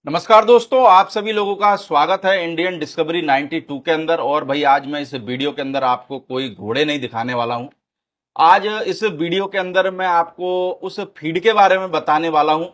नमस्कार दोस्तों, आप सभी लोगों का स्वागत है इंडियन डिस्कवरी 92 के अंदर। और भाई आज मैं इस वीडियो के अंदर आपको कोई घोड़े नहीं दिखाने वाला हूं। आज इस वीडियो के अंदर मैं आपको उस फीड के बारे में बताने वाला हूं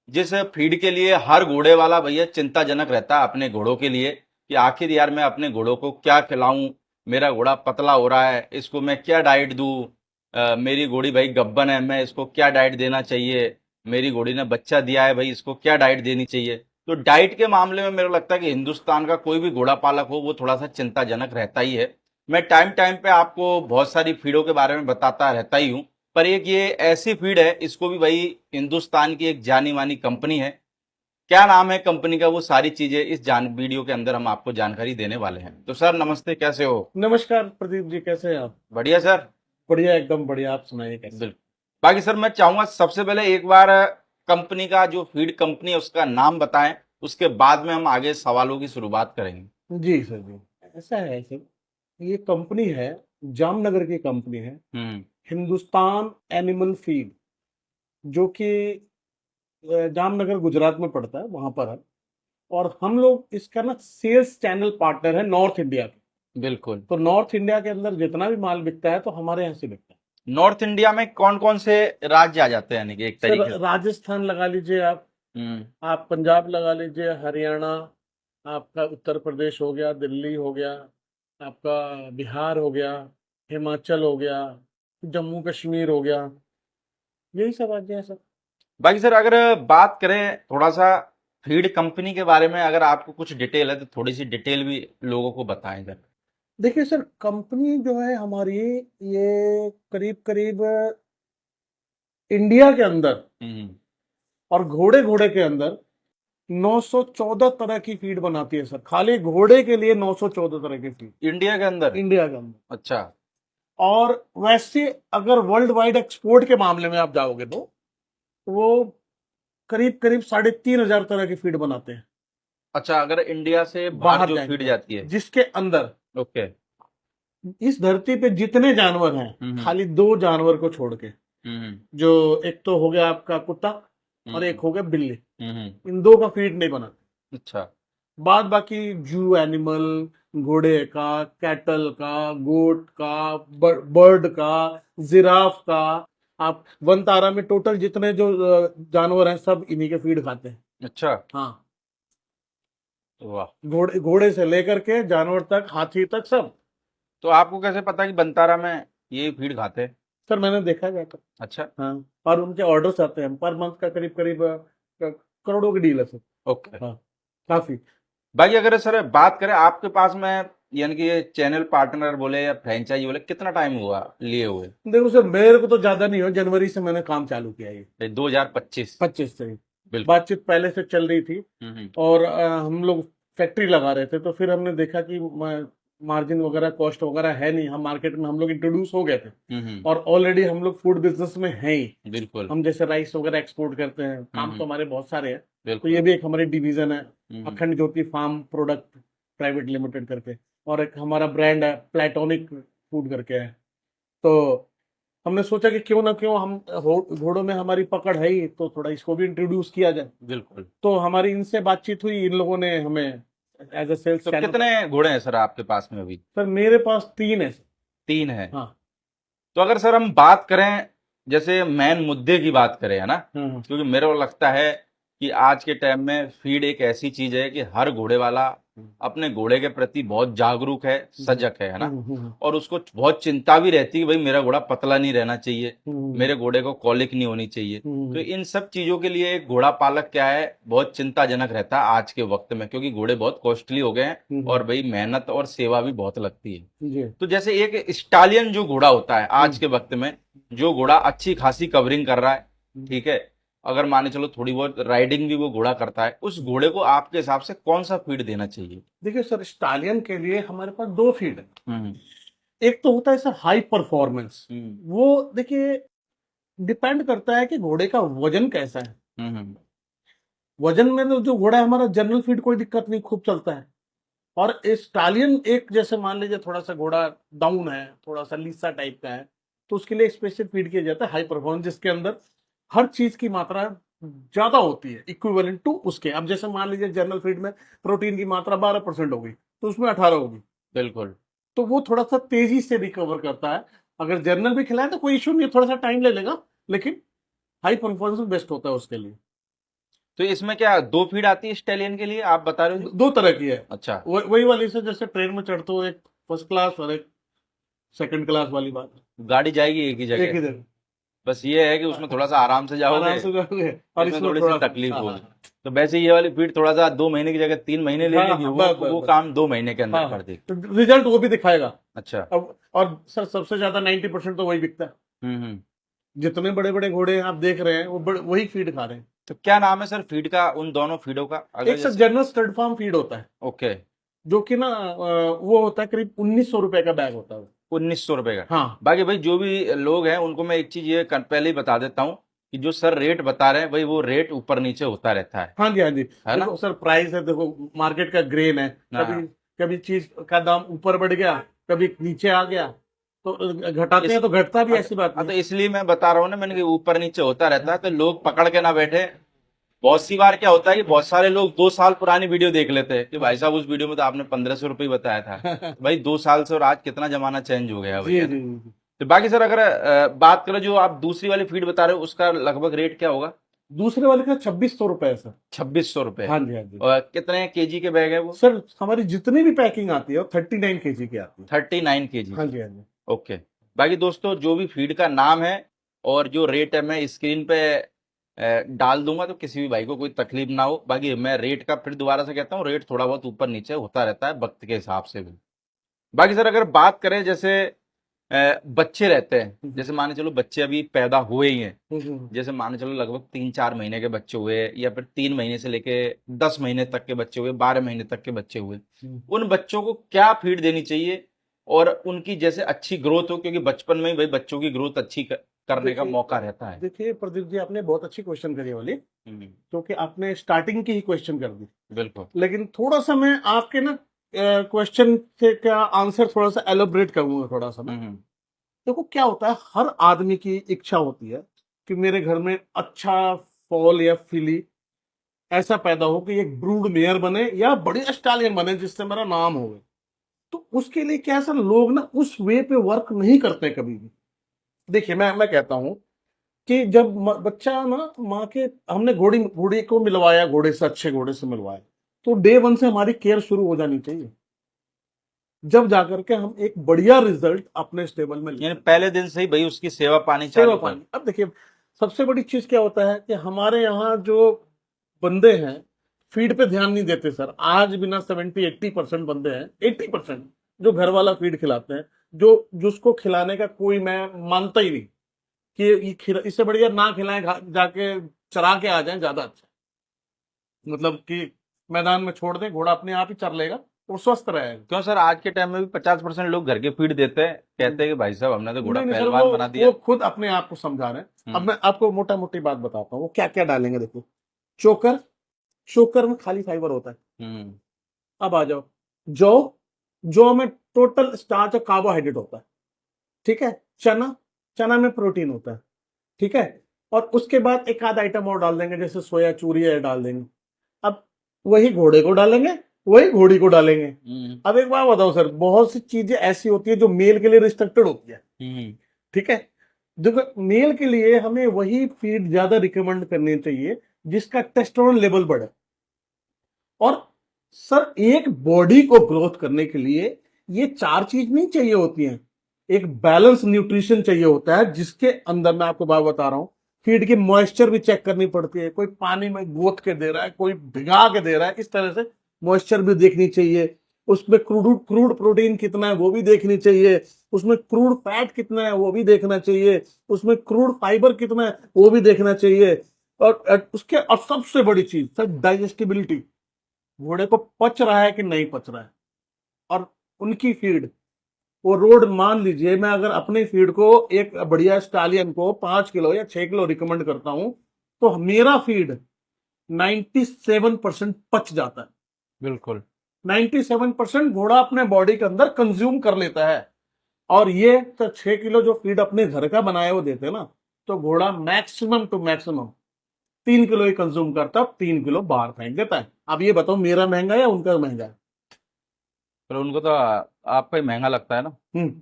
जिस फीड के लिए हर घोड़े वाला भैया चिंताजनक रहता है अपने घोड़ों के लिए कि आखिर यार मैं अपने घोड़ों को क्या खिलाऊं। मेरा घोड़ा पतला हो रहा है, इसको मैं क्या डाइट दूं। मेरी घोड़ी भाई गब्बन है, मैं इसको क्या डाइट देना चाहिए। मेरी घोड़ी ने बच्चा दिया है भाई, इसको क्या डाइट देनी चाहिए। तो डाइट के मामले में मेरे को लगता है कि हिंदुस्तान का कोई भी घोड़ा पालक हो वो थोड़ा सा चिंताजनक रहता ही है। मैं टाइम टाइम पे आपको बहुत सारी फीडों के बारे में बताता रहता ही हूँ, पर एक ये ऐसी फीड है, इसको भी भाई हिंदुस्तान की एक जानी मानी कंपनी है। क्या नाम है कंपनी का, वो सारी चीजें इस जान वीडियो के अंदर हम आपको जानकारी देने वाले हैं। तो सर नमस्ते, कैसे हो? नमस्कार प्रदीप जी, कैसे हैं आप? बढ़िया सर। बढ़िया, एकदम बढ़िया। आप सुनाइए कैसे? बिल्कुल। बाकी सर मैं चाहूंगा सबसे पहले एक बार कंपनी का जो फीड कंपनी है उसका नाम बताएं, उसके बाद में हम आगे सवालों की शुरुआत करेंगे। जी सर जी। ऐसा है सर, ये कंपनी है, जामनगर की कंपनी है, हम्म। हिंदुस्तान एनिमल फीड, जो कि जामनगर गुजरात में पड़ता है, वहां पर है। और हम लोग इसका ना सेल्स चैनल पार्टनर है नॉर्थ इंडिया के। बिल्कुल। तो नॉर्थ इंडिया के अंदर जितना भी माल बिकता है तो हमारे यहाँ से बिकता है। नॉर्थ इंडिया में कौन कौन से राज्य आ जाते हैं, यानी कि एक सर तरीके से? राजस्थान लगा लीजिए आप, हम्म। आप पंजाब लगा लीजिए, हरियाणा, आपका उत्तर प्रदेश हो गया, दिल्ली हो गया, आपका बिहार हो गया, हिमाचल हो गया, जम्मू कश्मीर हो गया, यही सब राज्य हैं सर। बाकी सर अगर बात करें थोड़ा सा फीड कंपनी के बारे में, अगर आपको कुछ डिटेल है तो थोड़ी सी डिटेल भी लोगों को बताएं सर। देखिए सर, कंपनी जो है हमारी, ये करीब करीब इंडिया के अंदर हम्म। और घोड़े घोड़े के अंदर 914 तरह की फीड बनाती है सर। खाली घोड़े के लिए 914 तरह की फीड इंडिया के अंदर? इंडिया के अंदर। अच्छा। और वैसे अगर वर्ल्ड वाइड एक्सपोर्ट के मामले में आप जाओगे तो वो करीब करीब 3500 तरह की फीड बनाते हैं अच्छा, अगर इंडिया से बाहर बाहर जो जाएंगे फीड तो। जाती है। जिसके अंदर ओके। इस धरती पे जितने जानवर हैं, हम्म। खाली दो जानवर को छोड़ के, हम्म। जो एक तो हो गया आपका कुत्ता और एक हम्म। हो गया बिल्ली, हम्म। इन दो का फीड नहीं बना। अच्छा। बाद बाकी जू एनिमल, घोड़े का, कैटल का, गोट का, बर्ड का, जिराफ का, आप वन तारा में टोटल जितने जो जानवर हैं सब इन्हीं के फीड खाते हैं। अच्छा। हाँ, वाह। घोड़े घोड़े से लेकर के जानवर तक, हाथी तक सब। तो आपको कैसे पता कि बंतारा में यही फीड खाते हैं? सर मैंने देखा जाकर। अच्छा। हाँ, और उनके ऑर्डर्स आते हैं पर मंथ का करीब करीब करोड़ों की डील है सर। ओके। हाँ, काफी। बाकी अगर सर बात करें आपके पास में, यानी कि ये चैनल पार्टनर बोले या फ्रेंचाइजी बोले, कितना टाइम हुआ लिए हुए? देखो सर, मेरे को तो ज्यादा नहीं हो, जनवरी से मैंने काम चालू किया ये, 2025? 25 से ही। बिल्कुल। बातचीत पहले से चल रही थी। हम्म। और हम लोग फैक्ट्री लगा रहे थे, तो फिर हमने देखा कि मार्जिन वगैरह, कॉस्ट वगैरह है नहीं, हम मार्केट में हम लोग इंट्रोड्यूस हो गए थे। हम्म। और ऑलरेडी हम लोग फूड बिजनेस में हैं ही। बिल्कुल। हम जैसे राइस वगैरह एक्सपोर्ट करते हैं, काम तो हमारे बहुत सारे हैं। तो बिल्कुल। ये भी एक हमारी डिवीजन है, हम्म। अखंड ज्योति फार्म प्रोडक्ट प्राइवेट लिमिटेड करके। और एक हमारा ब्रांड है प्लेटोनिक फूड करके है। तो हमने सोचा कि क्यों ना क्यों, हम घोड़ों में हमारी पकड़ है ही, तो थोड़ा इसको भी इंट्रोड्यूस किया जाए। बिल्कुल। तो हमारी इनसे बातचीत हुई, इन लोगों ने हमें एज ए सेल्स तो चैनल। कितने घोड़े हैं सर आपके पास में अभी? सर मेरे पास 3 है सर। 3 है? हाँ तो अगर सर हम बात करें, जैसे मेन मुद्दे की बात करें, है ना, हाँ हाँ। क्योंकि मेरे को लगता है कि आज के टाइम में फीड एक ऐसी चीज है कि हर घोड़े वाला अपने घोड़े के प्रति बहुत जागरूक है, सजग है ना। हम्म। और उसको बहुत चिंता भी रहती है कि भाई मेरा घोड़ा पतला नहीं रहना चाहिए, हम्म। मेरे घोड़े को कॉलिक नहीं होनी चाहिए। तो हम्म। इन सब चीजों के लिए एक घोड़ा पालक क्या है, बहुत चिंताजनक रहता है आज के वक्त में, क्योंकि घोड़े बहुत कॉस्टली हो गए हैं हम्म। और भाई मेहनत और सेवा भी बहुत लगती है। जी। तो जैसे एक स्टालियन जो घोड़ा होता है आज के वक्त में, जो घोड़ा अच्छी खासी कवरिंग कर रहा है, ठीक है, अगर माने चलो थोड़ी बहुत राइडिंग भी वो घोड़ा करता है, उस घोड़े को आपके हिसाब से कौन सा फीड देना चाहिए? देखिए सर, स्टालियन के लिए हमारे पास 2 फीड है। हम्म। एक तो होता है सर हाई परफॉर्मेंस। हम्म। वो देखिए, डिपेंड करता है कि घोड़े का वजन कैसा है। हम्म। वजन में तो जो घोड़ा है हमारा, जनरल फीड कोई दिक्कत नहीं, खूब चलता है। और स्टालियन एक, जैसे मान लीजिए थोड़ा सा घोड़ा डाउन है, थोड़ा सा लीसा टाइप का है, तो उसके लिए स्पेशल फीड किया जाता है हाई परफॉर्मेंस, जिसके अंदर हर चीज की मात्रा ज्यादा होती है इक्विवेलेंट टू उसके। अब जैसे मान लीजिए जनरल फीड में प्रोटीन की मात्रा 12% होगी, तो उसमें 18 होगी, बिल्कुल। तो वो थोड़ा सा तेजी से रिकवर करता है। अगर जनरल भी खिलाए तो कोई इशू नहीं है, थोड़ा सा टाइम ले लेगा, लेकिन हाई परफॉर्मेंस बेस्ट होता है उसके लिए। तो इसमें क्या 2 फीड आती है स्टेलियन के लिए, आप बता रहे हो जी? दो तरह की है। अच्छा। वही वाली से जैसे ट्रेन में चढ़ते हो, एक फर्स्ट क्लास और एक सेकंड क्लास वाली बात, गाड़ी जाएगी एक ही एक जगह, ही जगह बस ये है कि उसमें थोड़ा सा आराम से जाओगे, आराम से जाओगे, और इसमें इसमें थोड़ी सी थोड़ा सा तकलीफ हाँ होगी। हाँ तो वैसे ये वाली फीड थोड़ा सा 2 महीने की जगह 3 महीने ले हाँ लेगी, हाँ, वो बस बस वो बस काम 2 महीने के अंदर हाँ कर हाँ, देगी। तो रिजल्ट वो भी दिखाएगा। अच्छा। अब और सर सबसे ज्यादा 90% तो वही बिकता है। हम्म। जितने बड़े बड़े घोड़े आप देख रहे हैं वो वही फीड खा रहे हैं। तो क्या नाम है सर फीड का, उन दोनों फीडों का, अगर एक सर जैसे? जनरल स्टड फार्म फीड होता है, ओके। जो कि ना वो होता है करीब 1900 रुपए का बैग होता है वो। 1900 रुपए का। हाँ बाकी भाई जो भी लोग हैं उनको मैं एक चीज ये पहले ही बता देता हूँ कि जो सर रेट बता रहे हैं भाई, वो रेट ऊपर नीचे होता रहता हाँ जी हाँ जी, है ना? देखो सर प्राइस है, देखो मार्केट का ग्रेन है, कभी हाँ। कभी चीज का दाम ऊपर बढ़ गया, कभी नीचे आ गया, तो घटाते इस हैं तो घटता भी, हाँ ऐसी बात हाँ, नहीं तो है। इसलिए मैं बता रहा हूँ ना मैंने कि ऊपर नीचे होता रहता है, तो लोग पकड़ के ना बैठे। बहुत सी बार क्या होता है कि बहुत सारे लोग 2 साल पुरानी वीडियो देख लेते हैं कि भाई साहब उस वीडियो में तो आपने 1500 रुपये बताया था। तो भाई 2 साल से और आज कितना जमाना चेंज हो गया भाई, जी है जी ना? जी। तो बाकी सर अगर बात करें जो आप दूसरी वाली फीड बता रहे हो, उसका लगभग रेट क्या होगा? दूसरे वाले का 2600 रुपए है सर। 2600 रुपये। हाँ जी हाँ जी और कितने केजी के बैग है वो? सर, हमारी जितनी भी पैकिंग आती है वो 39 kg की आती है। 39 केजी हाँ की। जी हाँ जी। ओके। बाकी दोस्तों जो भी फीड का नाम है और जो रेट है मैं स्क्रीन पे डाल दूंगा, तो किसी भी भाई को कोई तकलीफ ना हो। बाकी मैं रेट का फिर दोबारा से कहता हूँ, रेट थोड़ा बहुत ऊपर नीचे होता रहता है वक्त के हिसाब से भी। बाकी सर अगर बात करें जैसे बच्चे रहते हैं, जैसे माने चलो बच्चे अभी पैदा हुए ही हैं, जैसे माने चलो लगभग 3-4 महीने के बच्चे हुए, या फिर 3 महीने से लेके 10 महीने तक के बच्चे हुए, 12 महीने तक के बच्चे हुए, उन बच्चों को क्या फीड देनी चाहिए और उनकी जैसे अच्छी ग्रोथ हो, क्योंकि बचपन में ही भाई बच्चों की ग्रोथ अच्छी करने का देखिए मौका रहता है। देखिए प्रदीप जी, आपने बहुत अच्छी क्वेश्चन करी वाली, हम्म, क्योंकि आपने स्टार्टिंग की ही क्वेश्चन कर दी। बिल्कुल। लेकिन थोड़ा सा मैं आपके ना क्वेश्चन से क्या आंसर थोड़ा सा एलोबरेट करूंगा थोड़ा सा मैं। हम्म। देखो क्या होता है, हर आदमी की इच्छा होती है कि मेरे घर में अच्छा फॉल या फिली ऐसा पैदा हो कि एक ब्रूड मेयर बने या बड़ी स्टालियन बने जिससे मेरा नाम हो। तो उसके लिए क्या है सर, लोग ना उस वे पे वर्क नहीं करते कभी भी। देखिए मैं कहता हूं कि जब बच्चा ना माँ के, हमने घोड़ी घोड़ी को मिलवाया, घोड़े से अच्छे घोड़े से मिलवाया, तो डे वन से हमारी केयर शुरू हो जानी चाहिए, जब जाकर के हम एक बढ़िया रिजल्ट अपने स्टेबल में ले यानी सकते पहले दिन से ही भाई उसकी सेवा पानी हैं। सेवा चालू कर। पानी, अब देखिए सबसे बड़ी चीज क्या होता है कि हमारे यहाँ जो बंदे हैं फीड पे ध्यान नहीं देते सर। आज भी ना 70-80% बंदे हैं, 80% जो घर वाला फीड खिलाते हैं, जो जिसको खिलाने का कोई मैं मानता ही नहीं कि ये इससे बढ़िया ना खिलाएं, जाके चरा के आ जाएं, ज्यादा अच्छा। मतलब कि मैदान में छोड़ दें, घोड़ा अपने आप ही चर लेगा और स्वस्थ रहेगा। क्यों सर आज के टाइम में भी 50% लोग घर के फीड देते हैं, कहते हैं कि भाई साहब हमने तो घोड़ा नहीं नहीं सर, पहलवान बना दिया। वो खुद अपने आप को समझा रहे हैं। अब हम्म। मैं आपको मोटा मोटी बात बताता हूँ वो क्या क्या डालेंगे। देखो चोकर, चोकर में खाली फाइबर होता है। हम्म। अब आ जाओ जौ, जौ में टोटल स्टार्च और कार्बोहाइड्रेट होता है, ठीक है। चना, चना में प्रोटीन होता है, ठीक है। और उसके बाद एक आध आइटम और डाल देंगे, जैसे सोया चूरी है डाल देंगे। अब वही घोड़े को डालेंगे, वही घोड़ी को डालेंगे। अब एक बात बताओ सर, बहुत सी चीजें ऐसी होती है जो मेल के लिए रिस्ट्रिक्टेड होती है, ठीक है। देखो मेल के लिए हमें वही फीड ज्यादा रिकमेंड करनी चाहिए जिसका टेस्टोस्टेरोन लेवल बढ़े। और सर एक बॉडी को ग्रोथ करने के लिए ये चार चीज नहीं चाहिए होती हैं, एक बैलेंस न्यूट्रिशन चाहिए होता है, जिसके अंदर मैं आपको बात बता रहा हूं, फीड की मॉइस्चर भी चेक करनी पड़ती है। कोई पानी में गोत के दे रहा है, कोई भिगा के दे रहा है, इस तरह से मॉइस्चर भी देखनी चाहिए। उसमें क्रूड क्रूड प्रोटीन कितना है वो भी देखनी चाहिए, उसमें क्रूड फैट कितना है वो भी देखना चाहिए, उसमें क्रूड फाइबर कितना है वो भी देखना चाहिए। और उसके और सबसे बड़ी चीज सर, डाइजेस्टिबिलिटी, घोड़े को पच रहा है कि नहीं पच रहा है। और उनकी फीड, वो रोड, मान लीजिए मैं अगर अपनी फीड को एक बढ़िया स्टालियन को 5 किलो या 6 किलो रिकमेंड करता हूं, तो मेरा फीड 97% पच जाता है। बिल्कुल। 97% घोड़ा अपने बॉडी के अंदर कंज्यूम कर लेता है। और ये तो 6 किलो जो फीड अपने घर का बनाया वो देते हैं ना, तो घोड़ा मैक्सिमम टू मैक्सिमम 3 किलो ही कंज्यूम करता है, 3 किलो बाहर फेंक देता है। अब ये बताओ मेरा महंगा है या उनका महंगा है? पर उनको तो आपका ही महंगा लगता है ना, हम्म।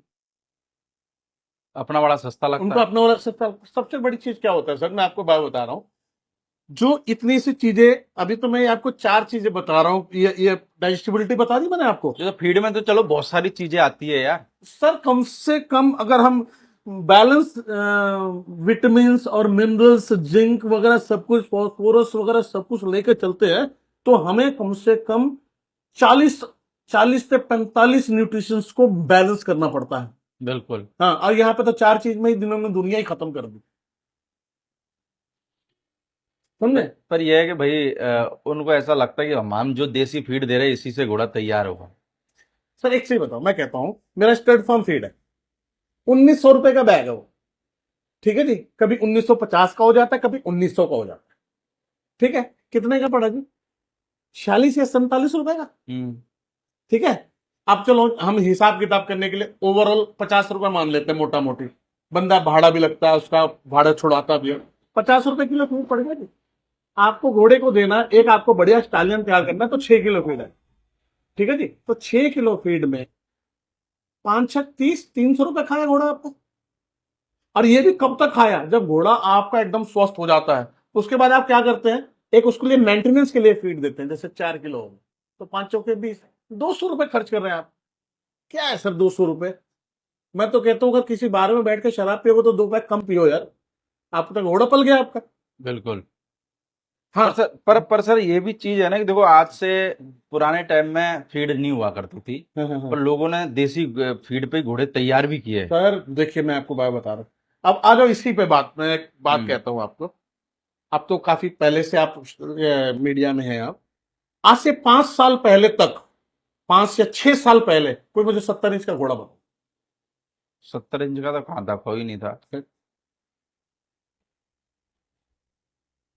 अपना बड़ा सस्ता लगता उनको है। अपने वाला सबसे बड़ी चीज क्या होता है सर, मैं आपको बात बता रहा हूँ। जो इतनी सी चीजें, अभी तो मैं आपको 4 चीजें बता रहा हूँ, ये डाइजेस्टिबिलिटी बता दी मैंने आपको। जो तो फीड में तो चलो बहुत सारी चीजें आती है यार। सर कम से कम अगर हम बैलेंस विटामिन्स और मिनरल्स, जिंक वगैरह सब कुछ, फॉस्फोरस वगैरह सब कुछ लेके चलते हैं, तो हमें कम से कम 40 40 से 45 न्यूट्रिशंस को बैलेंस करना पड़ता है। बिल्कुल। हाँ, और यहाँ पे तो 4 चीज में ही दिनों में दुनिया ही खत्म कर दी, समझे? पर यह है कि भाई उनको ऐसा लगता है कि हम जो देसी फीड दे रहे हैं इसी से घोड़ा तैयार होगा। सर एक चीज बताओ, मैं कहता हूँ मेरा स्टर्ड फार्म फीड है, 1900 रुपए का बैग है वो, ठीक है जी। कभी 1950 का हो जाता है, कभी 1900 का हो जाता है, ठीक है। कितने का पड़ा जी? 46 या 47 रुपए का, हम्म। ठीक है। अब चलो हम हिसाब किताब करने के लिए ओवरऑल 50 रुपए मान लेते हैं, मोटा मोटी। बंदा भाड़ा भी लगता है उसका, भाड़ा छुड़ाता भी है, 50 रुपए किलो फीड पड़ेगा जी। आपको घोड़े को देना, एक आपको बढ़िया स्टालियन तैयार करना है, तो 6 किलो फीड है, ठीक है जी। तो 6 किलो फीड में 5 6 30 300 रुपए खाया घोड़ा आपको। और ये भी कब तक खाया? जब घोड़ा आपका एकदम स्वस्थ हो जाता है। उसके बाद आप क्या करते हैं, एक उसके लिए मेंटेनेंस के लिए फीड देते हैं, जैसे 4 किलो हो गए, तो 5 चौके 20, 200 रुपए खर्च कर रहे हैं आप। क्या है सर 200 रुपए? मैं तो कहता हूँ अगर किसी बार में बैठ के शराब पियोगे तो 2 पैक कम पियो यार, आप तक घोड़ा पल गया आपका। बिल्कुल। हाँ। पर सर ये भी चीज है ना कि देखो आज से पुराने टाइम में फीड नहीं हुआ करती थी, हाँ, हाँ, हाँ। पर लोगों ने देसी फीड पे घोड़े तैयार भी किए हैं। सर देखिए मैं आपको बात बता रहा हूँ, अब आ जाओ इसी पे बात, मैं एक बात हम्म। कहता हूँ आपको। अब तो काफी पहले से आप मीडिया में हैं आप। आज से 5 साल पहले तक, 5 या 6 साल पहले, कोई मुझे 70 इंच का घोड़ा बताओ। 70 इंच का तो कहाँ था, कोई नहीं था।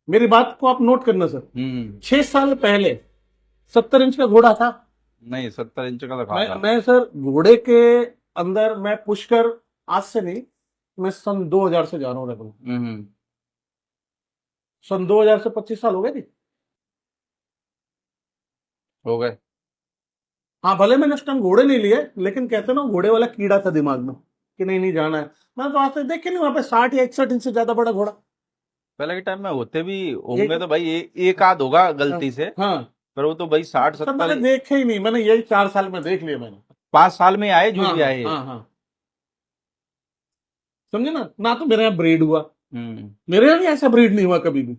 मेरी बात को आप नोट करना सर। हम्म। 6 साल पहले 70 इंच का घोड़ा था। नहीं, 70 इंच का तो कहाँ मैं था। मैं सर घोड़े के अंदर मैं पुष्कर, आज से नहीं, मैं सन 2000 से जा रहा हूँ रेगुलर। हम्म। सन 2000 से 25 साल हो गए जी। हो गए। हाँ, भले मैंने उस टाइम घोड़े नहीं लिए, लेकिन कहते ना घोड़े वाला कीड़ा था दिमाग में कि नहीं नहीं जाना है। मैं तो आज तक देखे नहीं वहां पे 60 या 61 इंच से ज्यादा बड़ा घोड़ा। पहले के टाइम में होते भी एक, होंगे तो भाई एक आध होगा हाँ, गलती से, हाँ। पर वो तो भाई 60 सर मैंने 70 देखे ही नहीं, मैंने यही 4 साल में देख लिया मैंने। 5 साल में आए जो हाँ, भी हाँ, आए। हाँ, हाँ। समझे ना, ना तो मेरे यहाँ ब्रीड हुआ, हम्म। मेरे यहाँ भी ऐसा ब्रीड नहीं हुआ कभी भी।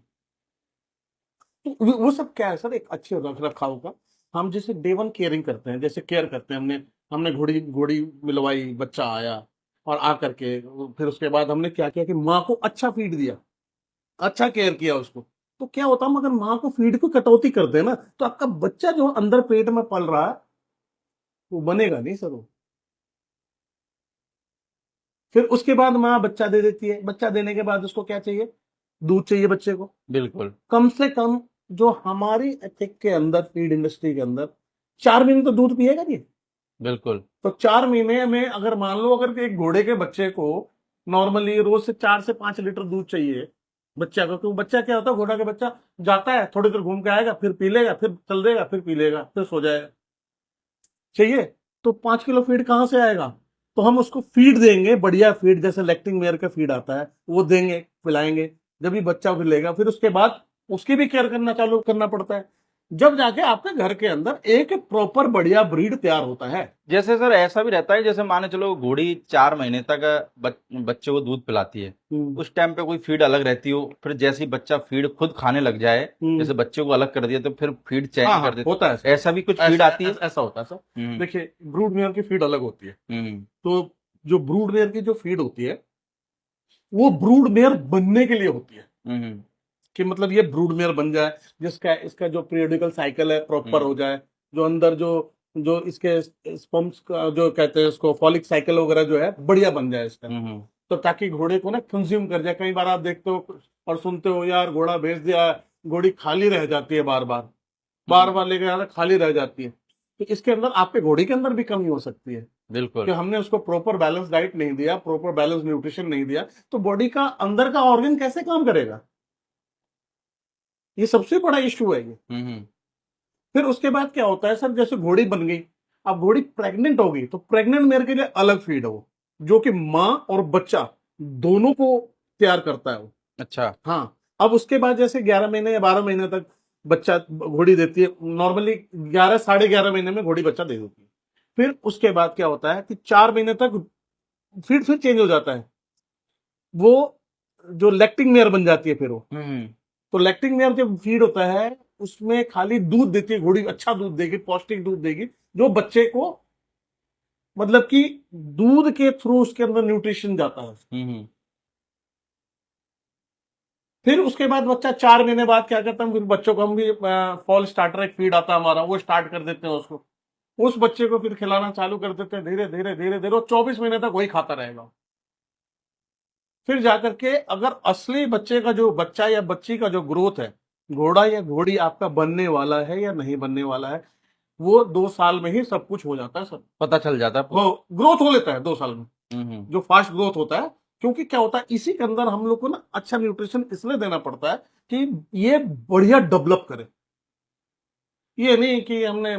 तो वो सब क्या है सर, एक अच्छे रख रखाव का। हम जैसे डे वन केयरिंग करते हैं, जैसे केयर करते हैं, हमने हमने घोड़ी घोड़ी मिलवाई, बच्चा आया, और आ करके फिर उसके बाद हमने क्या किया कि माँ को अच्छा फीड दिया, अच्छा केयर किया उसको। तो क्या होता है, हम अगर माँ को फीड को कटौती कर दे ना, तो आपका बच्चा जो अंदर पेट में पल रहा है वो बनेगा नहीं सर वो। फिर उसके बाद माँ बच्चा दे देती है, बच्चा देने के बाद उसको क्या चाहिए? दूध चाहिए बच्चे को। बिल्कुल। कम से कम जो हमारी एथिक के अंदर, फीड इंडस्ट्री के अंदर, 4 महीने तो दूध पिएगा नहीं। बिल्कुल। तो 4 महीने में अगर मान लो अगर एक घोड़े के बच्चे को नॉर्मली रोज से 4 से 5 लीटर दूध चाहिए बच्चा को, तो बच्चा क्या होता है, घोड़ा का बच्चा जाता है, थोड़ी देर घूम के आएगा, फिर पी लेगा, फिर चल देगा, फिर पी लेगा, फिर सो जाएगा। चाहिए तो 5 किलो फीड कहाँ से आएगा? तो हम उसको फीड देंगे, बढ़िया फीड, जैसे लैक्टिंग मेयर का फीड आता है वो देंगे, पिलाएंगे। जब भी बच्चा फिर लेगा, फिर उसके बाद उसकी भी केयर करना चालू करना पड़ता है, जब जाके आपके घर के अंदर एक प्रॉपर बढ़िया ब्रीड तैयार होता है। जैसे सर ऐसा भी रहता है, जैसे माने चलो घोड़ी 4 महीने तक बच्चे को दूध पिलाती है, उस टाइम पे कोई फीड अलग रहती हो, फिर जैसे ही बच्चा फीड खुद खाने लग जाए, जैसे बच्चे को अलग कर दिया तो फिर फीड चेंज हाँ, कर देते, होता है सर। ऐसा भी कुछ फीड आती है। ऐसा होता है सर। हम्म। देखिए ब्रूड मेयर की फीड अलग होती है। हम्म। तो जो ब्रूड मेयर की जो फीड होती है, वो ब्रूड मेयर बनने के लिए होती है, हम्म। कि मतलब ये ब्रूड मेयर बन जाए, जिसका इसका जो पीरियडिकल साइकिल है प्रॉपर हो जाए, जो अंदर जो जो इसके स्पर्म्स का जो कहते हैं उसको फॉलिक साइकिल वगैरह जो है बढ़िया बन जाए इसका। हम्म। तो ताकि घोड़े को ना कंज्यूम कर जाए। कई बार आप देखते हो और सुनते हो, यार घोड़ा भेज दिया, घोड़ी खाली रह जाती है, बार बार बार बार लेके जाना, खाली रह जाती है। तो इसके अंदर आपके घोड़ी के अंदर भी कमी हो सकती है, बिल्कुल। कि हमने उसको प्रॉपर बैलेंस डाइट नहीं दिया, प्रॉपर बैलेंस न्यूट्रिशन नहीं दिया, तो बॉडी का अंदर का ऑर्गन कैसे काम करेगा? ये सबसे बड़ा इश्यू है ये। हम्म। फिर उसके बाद क्या होता है सर, जैसे घोड़ी बन गई, अब घोड़ी प्रेग्नेंट होगी, तो प्रेग्नेंट मेरे के लिए अलग फीड है वो, जो कि माँ और बच्चा दोनों को तैयार करता है वो। अच्छा। हाँ, अब उसके बाद जैसे 11 महीने या 12 महीने तक बच्चा घोड़ी देती है नॉर्मली, 11 साढ़े 11 महीने में घोड़ी बच्चा दे देती है। फिर उसके बाद क्या होता है कि 4 महीने तक फीड फिर चेंज हो जाता है, वो जो लैक्टिंग मेयर बन जाती है फिर वो। हम्म। तो लैक्टिंग मेयर जब फीड होता है, उसमें खाली दूध देती है घोड़ी, अच्छा दूध देगी, पौष्टिक दूध देगी, जो बच्चे को मतलब कि दूध के थ्रू उसके अंदर न्यूट्रिशन जाता है। हम्म। फिर उसके बाद बच्चा 4 महीने बाद क्या करता है, फिर बच्चों को हम भी फॉल स्टार्टर एक फीड आता है हमारा, वो स्टार्ट कर देते हैं उसको, उस बच्चे को फिर खिलाना चालू कर देते हैं, धीरे धीरे धीरे धीरे, और 24 महीने तक वही खाता रहेगा। फिर जाकर के अगर असली बच्चे का जो बच्चा या बच्ची का जो ग्रोथ है, घोड़ा या घोड़ी आपका बनने वाला है या नहीं बनने वाला है, वो 2 साल में ही सब कुछ हो जाता है सर। पता चल जाता है वो ग्रोथ हो लेता है 2 साल में, हम्म। जो फास्ट ग्रोथ होता है। क्योंकि क्या होता है, इसी के अंदर हम लोग को ना अच्छा न्यूट्रिशन इसलिए देना पड़ता है कि ये बढ़िया डेवलप करे। ये नहीं कि हमने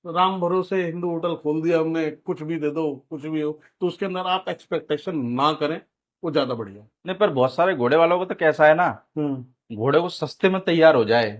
राम भरोसे हिंदू होटल खोल दिया हमने, कुछ भी दे दो कुछ भी हो, तो उसके अंदर आप एक्सपेक्टेशन ना करें, वो ज्यादा बढ़िया है। नहीं, पर बहुत सारे घोड़े वालों को तो कैसा है ना, घोड़े को सस्ते में तैयार हो जाए,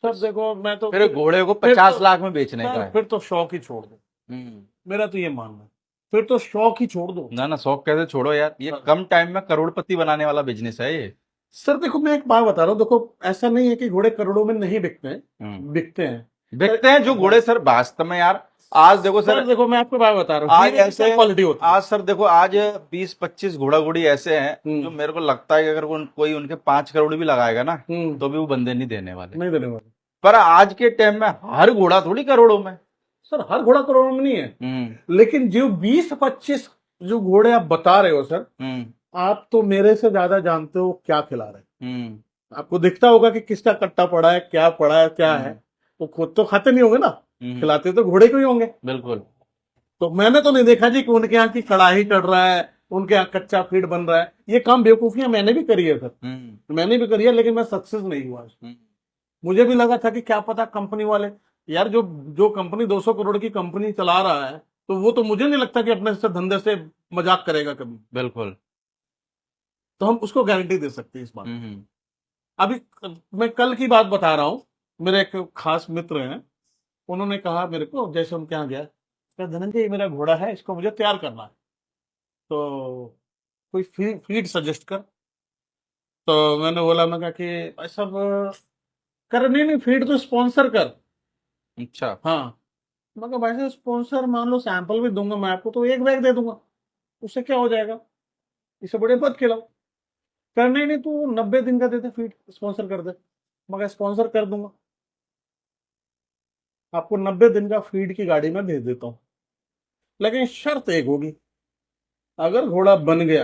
सर देखो मैं तो फिर घोड़े को फिर 50 तो लाख में बेचने का सर है। फिर तो शौक ही छोड़ दो, हम्म। मेरा तो ये मानना है, फिर तो शौक ही छोड़ दो। ना ना, शौक कैसे छोड़ो यार, ये हाँ। कम टाइम में करोड़पति बनाने वाला बिजनेस है ये। सर देखो मैं एक बात बता रहा हूँ, देखो ऐसा नहीं है कि घोड़े करोड़ों में नहीं बिकते हैं, हम्म। बिकते हैं। बिकते हैं जो घोड़े सर, वास्तव में यार। आज देखो सर सर, देखो मैं आपको बात बता रहा हूँ, आज हीरे की ऐसे क्या क्वालिटी होती है। आज सर देखो, आज 20-25 घोड़ा घोड़ी ऐसे हैं जो हम्म मेरे को लगता है कि अगर कोई उनके 5 करोड़ भी लगाएगा ना, हम्म तो भी वो बंदे नहीं देने वाले। नहीं देने वाले। पर आज के टाइम में हर घोड़ा थोड़ी करोड़ों में। सर हर घोड़ा करोड़ों में नहीं है, लेकिन जो 20-25 जो घोड़े आप बता रहे हो सर, हम्म। आप तो मेरे से ज्यादा जानते हो क्या खिला रहे हम्म। हैं। आपको दिखता होगा कि किसका कट्टा पड़ा है, क्या पड़ा है, क्या है। वो खुद तो खाते नहीं होंगे ना, खिलाते तो घोड़े को ही होंगे। बिल्कुल। तो मैंने तो नहीं देखा जी कि उनके यहाँ की कड़ाही चढ़ रहा है, उनके यहाँ कच्चा फीड बन रहा है। ये काम बेवकूफियां मैंने भी करी है सर, मैंने भी करी है, लेकिन मैं सक्सेस नहीं हुआ। मुझे भी लगा था कि क्या पता कंपनी वाले, यार जो जो कंपनी 200 करोड़ की कंपनी चला रहा है, तो वो तो मुझे नहीं लगता कि अपने से धंधे से मजाक करेगा कभी। बिल्कुल। तो हम उसको गारंटी दे सकते हैं इस बात। हम्म। अभी मैं कल की बात बता रहा हूँ, मेरे एक खास मित्र हैं, उन्होंने कहा मेरे को, जैसे उनके यहाँ गया, कहा धनंजय ये मेरा घोड़ा है, इसको मुझे तैयार करना है, तो कोई फीड सजेस्ट कर। तो मैंने बोला, मैं कहा कि भाई साहब कर, नहीं नहीं फीड तो स्पॉन्सर कर। अच्छा। हाँ, मैं कहा भाई साहब स्पॉन्सर मान लो सैंपल भी दूंगा मैं आपको, तो एक बैग दे दूंगा, उससे क्या हो जाएगा, इससे बड़े मत खिलाओ। कर, नहीं नहीं तू 90 दिन का दे दे फीड, स्पॉन्सर कर दे। मगर स्पॉन्सर कर दूंगा, आपको 90 दिन का फीड की गाड़ी में भेज देता हूँ, लेकिन शर्त एक होगी, अगर घोड़ा बन गया,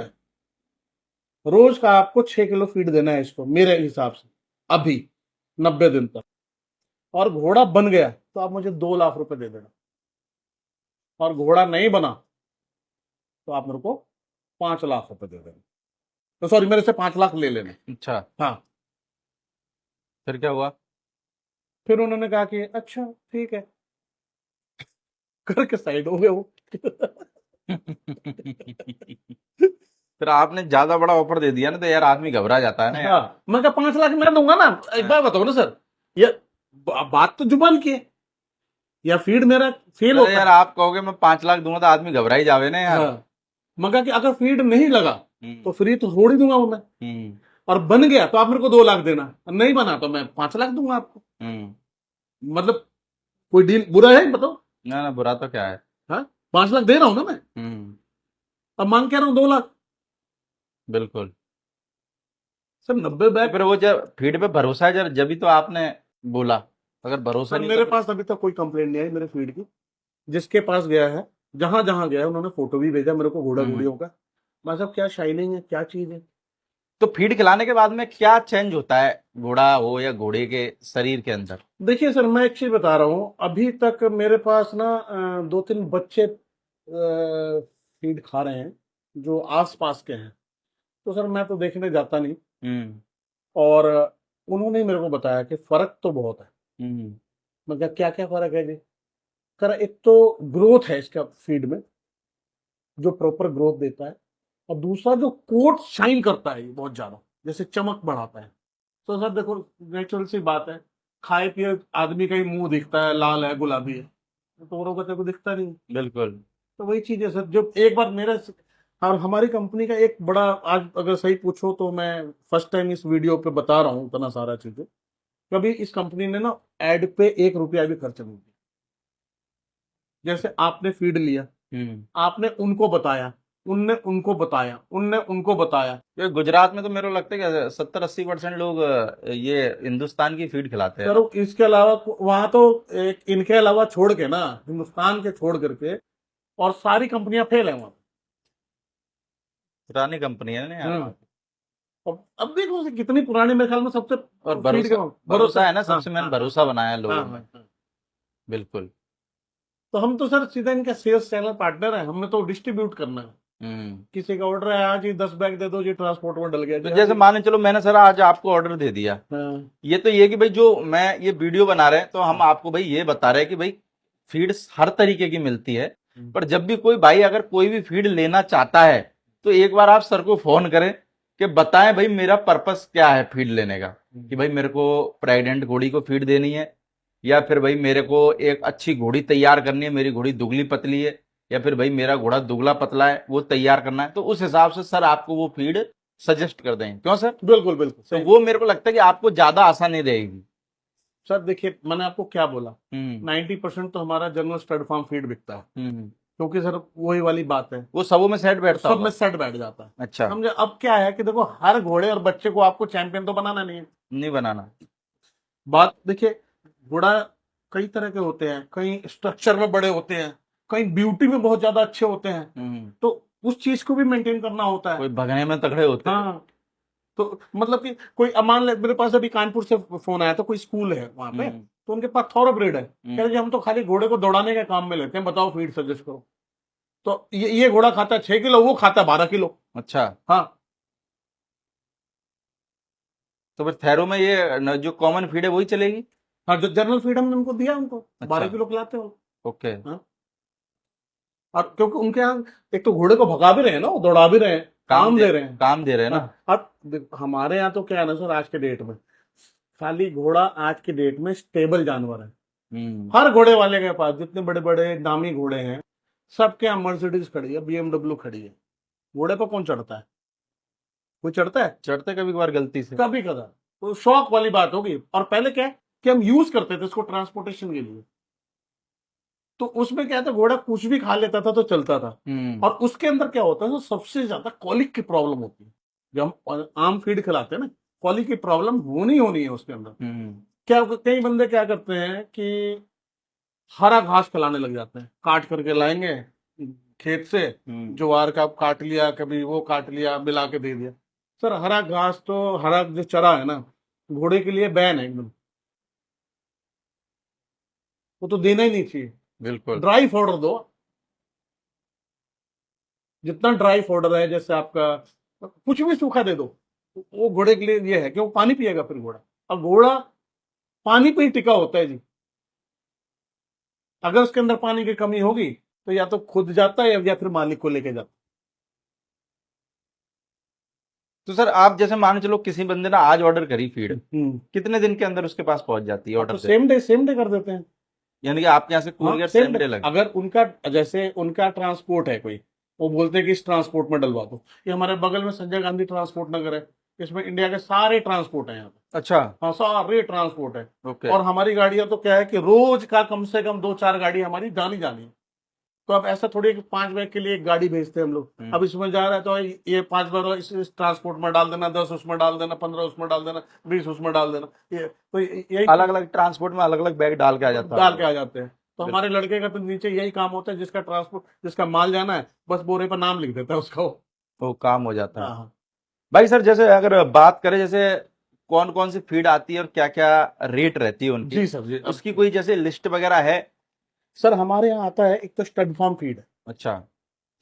रोज का आपको 6 किलो फीड देना है इसको मेरे हिसाब से, अभी 90 दिन तक। और घोड़ा बन गया तो आप मुझे 2 लाख रुपए दे देना, और घोड़ा नहीं बना तो आप मेरे को 5 लाख रुपए दे देना, तो सॉरी मेरे से 5 लाख ले लेना। अच्छा, हाँ, फिर क्या हुआ? फिर उन्होंने कहा कि अच्छा ठीक है, करके साइड हो गए वो। फिर आपने ज्यादा बड़ा ऑफर दे दिया ना, तो यार आदमी घबरा जाता है ना यार। हाँ, मैं कहा 5 लाख मैं दूंगा ना। एक बात बताओ ना सर, ये बात तो जुबान की है, या फीड मेरा फेल अरे होता यार, है। आप कहोगे मैं 5 लाख दूंगा, तो आदमी घबरा ही जावे ना यार। हाँ, मगर कि अगर फीड नहीं लगा हम्म। तो फ्री तो छोड़ ही दूंगा वो मैं, हम्म। और बन गया तो आप मेरे को 2 लाख देना, नहीं बना तो मैं 5 लाख दूंगा आपको। हम्म। मतलब कोई डील बुरा है बताओ? ना ना, बुरा तो क्या है। हाँ, 5 लाख दे रहा हूं ना मैं, हम्म। अब मांग क्या रहा हूँ 2 लाख। बिल्कुल। Sir 90 bag. फिर वो जब फीड पे भरोसा है, जब जब ही तो आपने बोला, अगर भरोसा सर नहीं मेरे तो पास अभी तक कोई कंप्लेंट नहीं आई मेरे फीड की, जिसके पास गया है, जहां जहां गया है, उन्होंने फोटो भी भेजा मेरे को घोड़ा घोड़ियों का। मैं साहब क्या शाइनिंग है, क्या चीज है। तो फीड खिलाने के बाद में क्या चेंज होता है, घोड़ा हो या घोड़े के शरीर के अंदर? देखिए सर मैं एक चीज बता रहा हूँ, अभी तक मेरे पास ना 2-3 बच्चे फीड खा रहे हैं जो आस पास के हैं, तो सर मैं तो देखने जाता नहीं। हम्म। और उन्होंने मेरे को बताया कि फर्क तो बहुत है। हम्म। मैं कहा क्या क्या फर्क है जी? कह एक तो ग्रोथ है इसका फीड में, जो प्रॉपर ग्रोथ देता है, और दूसरा जो कोट शाइन करता है ये बहुत ज्यादा, जैसे चमक बढ़ाता है। तो सर देखो, नेचुरल सी बात है, खाए पिए आदमी का ही मुंह दिखता है, लाल है गुलाबी है, तो औरों का तेरे को दिखता नहीं। बिल्कुल। तो वही चीज है सर, जो एक बार मेरे और हमारी कंपनी का एक बड़ा, आज अगर सही पूछो तो मैं फर्स्ट टाइम इस वीडियो पे बता रहा हूँ इतना सारा चीजें, कभी इस कंपनी ने ना एड पे 1 रुपया भी खर्च नहीं किया। जैसे आपने फीड लिया, हम्म। आपने उनको बताया, उनने उनको बताया, उनने उनको बताया। ये गुजरात में तो मेरे को लगता है कि 70-80% लोग ये हिंदुस्तान की फीड खिलाते हैं ना। सर इसके अलावा वहां तो एक इनके अलावा छोड़ के ना, हिंदुस्तान के छोड़ करके और सारी कंपनियां फेल है वहां। पुरानी कंपनी है ना यार हाँ। वहाँ की। अब देखो उसे कितनी पुरानी, मेरे ख्याल में सबसे और फीड भरोसा, के भरोसा है ना, हाँ सबसे मैंने हाँ भरोसा बनाया हाँ लोगों में। हाँ हाँ। बिल्कुल। तो हम तो सर सीधा इनका सेल्स चैनल पार्टनर है, हमने तो डिस्ट्रीब्यूट करना है। हम्म। किसी का ऑर्डर है, आज ही 10 बैग दे दो जी, ट्रांसपोर्ट में डल गया तो जी, आज जैसे ही। मान के चलो मैंने सर आज आपको ऑर्डर दे दिया, हाँ ये तो ये कि भाई जो मैं ये वीडियो बना रहे हैं तो हम आपको भाई ये बता रहे हैं कि भाई फीड हर तरीके की मिलती है। पर जब भी कोई भाई अगर कोई भी फीड लेना चाहता है तो एक बार आप सर को फोन करें कि बताएं भाई मेरा पर्पस क्या है फीड लेने का, कि भाई मेरे को प्रेग्नेंट घोड़ी को फीड देनी है, या फिर भाई मेरे को एक अच्छी घोड़ी तैयार करनी है, मेरी घोड़ी दुबली पतली है, या फिर भाई मेरा घोड़ा दुबला पतला है वो तैयार करना है, तो उस हिसाब से सर आपको वो फीड सजेस्ट कर देंगे। क्यों सर? बिल्कुल बिल्कुल तो सही। वो मेरे को लगता है कि आपको ज्यादा आसानी रहेगी। सर देखिए, मैंने आपको क्या बोला, हम्म। 90% तो हमारा जनरल स्टड फार्म फीड बिकता है, हम्म। क्योंकि सर वही वाली बात है, वो सबों में सेट बैठता सब में होगा। सेट बैठ जाता है। अच्छा। समझे? अब क्या है कि देखो, हर घोड़े और बच्चे को आपको चैंपियन तो बनाना नहीं है। नहीं बनाना। बात देखिए, घोड़ा कई तरह के होते हैं, कई स्ट्रक्चर में बड़े होते हैं, कई ब्यूटी में बहुत ज्यादा अच्छे होते हैं, तो उस चीज को भी मेंटेन करना होता है। कोई भगने में तगड़े होते हैं। हाँ। तो मतलब कि कोई मान ले, मेरे पास अभी कानपुर से फोन आया था, कोई स्कूल है वहां पे, हम्म। तो उनके पास थॉरो ब्रीड है, कह रहे जी हम तो खाली घोड़े को दौड़ाने के काम में लेते हैं, बताओ फीड सजेस्ट करो। तो ये घोड़ा खाता है 6 किलो, वो खाता है 12 किलो। अच्छा। हाँ तो फिर थैरो में ये जो कॉमन फीड है वही चलेगी? हाँ, जो जनरल फीड हमने उनको दिया, उनको अच्छा। 12 किलो खिलाते हो। ओके। हाँ। और क्योंकि उनके यहाँ एक तो घोड़े को भगा भी रहे हैं ना, वो दौड़ा भी रहे हैं, काम दे रहे हैं। काम दे रहे हैं ना। हाँ। अब हमारे यहाँ तो क्या है ना सर, आज के डेट में खाली घोड़ा, आज के डेट में स्टेबल जानवर है। हर घोड़े वाले के पास जितने बड़े बड़े नामी घोड़े हैं, सबके यहाँ मर्सिडीज खड़ी है, BMW खड़ी है। घोड़े पर कौन चढ़ता है? कोई चढ़ता है? चढ़ते कभी कभार गलती से। कभी कदा। तो शौक वाली बात होगी। और पहले क्या है कि हम यूज करते थे इसको ट्रांसपोर्टेशन के लिए, तो उसमें क्या था, घोड़ा कुछ भी खा लेता था तो चलता था। और उसके अंदर क्या होता है, तो सबसे ज्यादा कॉलिक की प्रॉब्लम होती है। जब हम आम फीड खिलाते हैं ना, कॉलिक की प्रॉब्लम होनी है उसके अंदर। क्या कई बंदे क्या करते हैं कि हरा घास खिलाने लग जाते हैं, काट करके लाएंगे खेत से, ज्वार का काट लिया, कभी वो काट लिया, मिला के दे दिया। सर हरा घास तो, हरा जो चरा है ना, घोड़े के लिए बैन है एकदम, वो तो देना ही नहीं चाहिए। बिल्कुल। ड्राई पाउडर दो, जितना ड्राई पाउडर है, जैसे आपका कुछ भी सूखा दे दो, वो घोड़े के लिए ये है कि वो पानी पिएगा फिर घोड़ा। और घोड़ा पानी पे ही टिका होता है जी। अगर उसके अंदर पानी की कमी होगी तो या तो खुद जाता है या फिर मालिक को लेके जाता तो सर आप जैसे मान के चलो किसी बंदे ने आज ऑर्डर करी फीड, है। कितने दिन के अंदर उसके पास पहुंच जाती है तो ऑर्डर से? सेम डे कर देते हैं। यानी कि आपके यहाँ से हाँ courier same same day. Day लगे? अगर उनका, जैसे उनका ट्रांसपोर्ट है कोई, वो बोलते हैं कि इस ट्रांसपोर्ट में डलवा दो। ये हमारे बगल में संजय गांधी ट्रांसपोर्ट नगर है, इसमें इंडिया के सारे ट्रांसपोर्ट है यहाँ पे। अच्छा। हाँ सारे ट्रांसपोर्ट है। ओके। और हमारी गाड़ियां तो क्या है कि रोज का कम से कम 2-4 गाड़ी हमारी जानी जानी है। तो अब ऐसा थोड़ी है कि 5 बैग के लिए एक गाड़ी भेजते हैं हम लोग। अब इसमें जा रहा है तो ये 5 बैग इस ट्रांसपोर्ट में डाल देना, 10 उसमें डाल देना, 15 उसमें डाल देना, 20 उसमें डाल देना। ये तो यही अलग अलग ट्रांसपोर्ट में अलग अलग बैग डाल के आ जाता डाल है। के आ जाते हैं। तो हमारे लड़के का तो नीचे यही काम होता है, जिसका ट्रांसपोर्ट, जिसका माल जाना है, बस बोरे पर नाम लिख देता है उसका, वो। वो काम हो जाता है। हाँ भाई सर जैसे अगर बात करें जैसे कौन कौन सी फीड आती है और क्या क्या रेट रहती है उनकी, जी सर जी। उसकी कोई जैसे लिस्ट वगैरह है? सर हमारे यहाँ आता है, एक तो स्टड फार्म फीड है। अच्छा।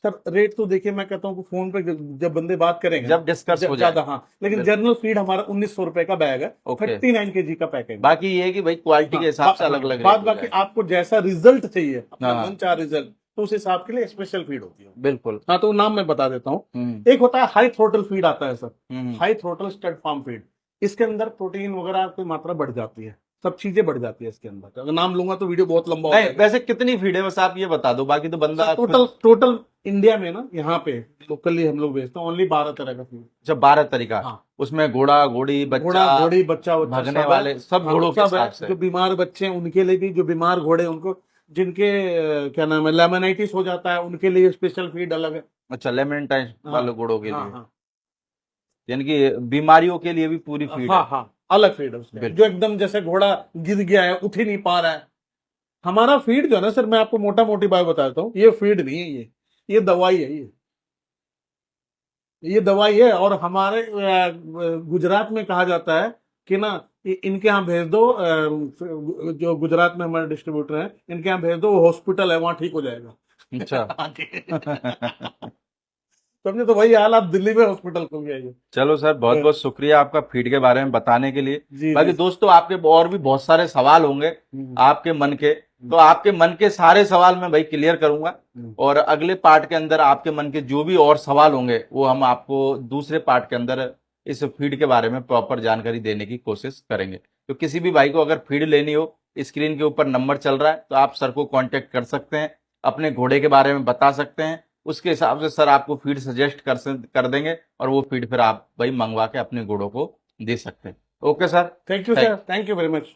सर रेट तो देखिए, मैं कहता हूँ कि फोन पे जब बंदे बात करेंगे जब डिस्कस हो जाए। ज्यादा, हाँ, लेकिन बिल्कुल। जनरल फीड हमारा 1900 रुपए का बैग है, ओके। 39 kg का पैकेज। बाकी ये है कि भाई क्वालिटी के हिसाब से अलग अलग बाद रेट हो बाकी जाए। आपको जैसा रिजल्ट चाहिए, अपना हाँ। मन चाह रिजल्ट, तो उस हिसाब के लिए स्पेशल फीड होती है। बिल्कुल। हाँ, तो नाम मैं बता देता हूँ। हम्म एक होता है हाई थ्रोटल फीड आता है sir, hmm high throttle stud farm feed. इसके अंदर प्रोटीन वगैरह की मात्रा बढ़ जाती है, सब चीजें बढ़ जाती है इसके अंदर। अगर नाम लूंगा तो वीडियो बहुत लंबा हो नहीं, जाएगा। वैसे कितनी फीड है बस आप ये बता दो, बाकी तो बंदा टोटल टोटल इंडिया में ना, यहाँ पे लोकली हम लोग बेचते हैं ओनली 12 तरह का फीड। जब 12 तरीका, हाँ, उसमें घोड़ा घोड़ी घोड़ा बच्चा घोड़ी बच्चा वच्चा भागने सब है। वाले सब हाँ, घोड़ों के सब है। हिसाब से। जो बीमार बच्चे हैं उनके लिए भी, जो बीमार घोड़े उनको, जिनके क्या नाम है, लेमनाइटिस हो जाता है, उनके लिए स्पेशल फीड अलग है। अच्छा, लेमेंटाइन हाँ वाले घोड़ों के हाँ लिए, हाँ यानी कि बीमारियों के लिए भी पूरी फीड हाँ है। हाँ, अलग फीड है उसका। बिल्कुल। जो एकदम जैसे घोड़ा गिर गया है, उठ ही नहीं पा रहा है, हमारा फीड जो है ना सर, मैं आपको मोटा मोटी बात बताता हूँ, ये फीड नहीं है, ये दवाई है। ये दवाई है। और हमारे गुजरात में कहा जाता है कि ना, इनके यहाँ भेज दो, जो गुजरात में हमारे डिस्ट्रीब्यूटर हैं, इनके यहाँ भेज दो, वो हॉस्पिटल है, वहां ठीक हो जाएगा। अच्छा। हाँ जी। समझे? तो वही हाल, आप दिल्ली में हॉस्पिटल खोल के आइए। चलो सर, बहुत बहुत शुक्रिया आपका फीड के बारे में बताने के लिए। जी बाकी जी। दोस्तों, आपके और भी बहुत सारे सवाल होंगे आपके मन के, तो आपके मन के सारे सवाल मैं भाई क्लियर करूंगा। और अगले पार्ट के अंदर आपके मन के जो भी और सवाल होंगे वो हम आपको दूसरे पार्ट के अंदर इस फीड के बारे में प्रॉपर जानकारी देने की कोशिश करेंगे। तो किसी भी भाई को अगर फीड लेनी हो, स्क्रीन के ऊपर नंबर चल रहा है, तो आप सर को कांटेक्ट कर सकते हैं, अपने घोड़े के बारे में बता सकते हैं, उसके हिसाब से सर आपको फीड सजेस्ट कर देंगे, और वो फीड फिर आप भाई मंगवा के अपने घोड़ों को दे सकते हैं। Okay sir, thank you sir, thank you very much.